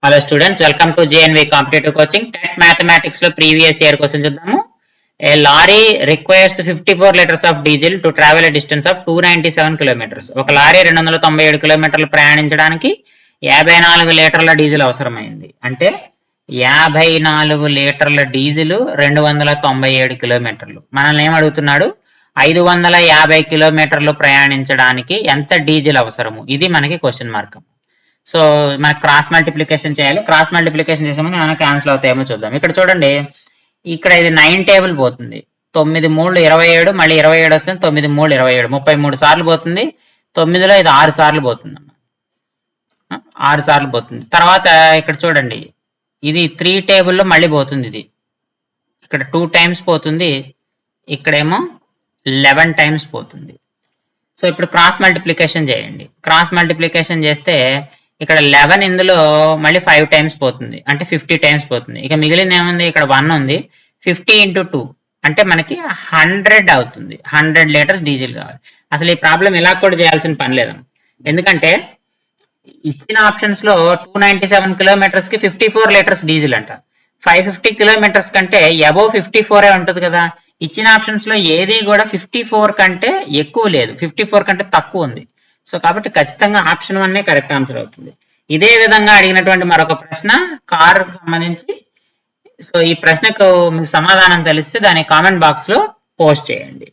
Hello students, welcome to JNV competitive coaching. TET mathematics లో previous year question చూద్దాము. A lorry requires 54 litres of diesel to travel a distance of 297 kilometres. ఒక lorry 297 కిలోమీటర్లు ప్రయాణించడానికి 54 లీటర్ల diesel అవసరమైంది. అంటే 54 లీటర్ల డీజిల్ 297 కిలోమీటర్లు. మనల్ని ఏం అడుగుతున్నాడు? 550 కిలోమీటర్లు ప్రయాణించడానికి ఎంత డీజిల్ అవసరము? ఇది మనకి క్వశ్చన్ మార్క్. సో మనకి క్రాస్ మల్టిప్లికేషన్ చేయాలి. క్రాస్ మల్టిప్లికేషన్ చేసే ముందు ఏమైనా క్యాన్సిల్ అవుతాయేమో చూద్దాం. ఇక్కడ చూడండి, ఇక్కడ ఇది 9 టేబుల్ పోతుంది. 9 3 27, మళ్ళీ 27 వస్తుంది. 9 3 27, 33 సార్లు పోతుంది. 9లో ఇది 6 సార్లు పోతుంది అన్న, 6 సార్లు పోతుంది. తర్వాత ఇక్కడ చూడండి, ఇది 3 టేబుల్లో మళ్ళీ పోతుంది. ఇది ఇక్కడ 2 టైమ్స్ పోతుంది, ఇక్కడేమో 11 టైమ్స్ పోతుంది. సో ఇప్పుడు క్రాస్ మల్టిప్లికేషన్ చేయండి. క్రాస్ మల్టిప్లికేషన్ చేస్తే ఇక్కడ 11 ఇందులో మళ్ళీ 5 టైమ్స్ పోతుంది, అంటే 50 టైమ్స్ పోతుంది. ఇక మిగిలిన ఏముంది? ఇక్కడ 1 ఉంది. 50 × 2 అంటే మనకి 100 అవుతుంది. 100 లీటర్స్ డీజిల్ కావాలి. అసలు ఈ ప్రాబ్లం ఇలా కూడా చేయాల్సిన పని లేదు, ఎందుకంటే ఇచ్చిన ఆప్షన్స్ లో 297 కిలోమీటర్స్ కి 54 లీటర్స్ డీజిల్ అంట. 550 కిలోమీటర్స్ కంటే అబోవ్ 54 ఉంటుంది కదా. ఇచ్చిన ఆప్షన్స్ లో ఏది కూడా 54 కంటే ఎక్కువ లేదు, 54 కంటే తక్కువ ఉంది. సో కాబట్టి ఖచ్చితంగా ఆప్షన్ 1 కరెక్ట్ ఆన్సర్ అవుతుంది. ఇదే విధంగా అడిగినటువంటి మరొక ప్రశ్న కారు సంబంధించి. సో ఈ ప్రశ్నకు మీకు సమాధానం తెలిస్తే దాని కామెంట్ బాక్స్ లో పోస్ట్ చేయండి.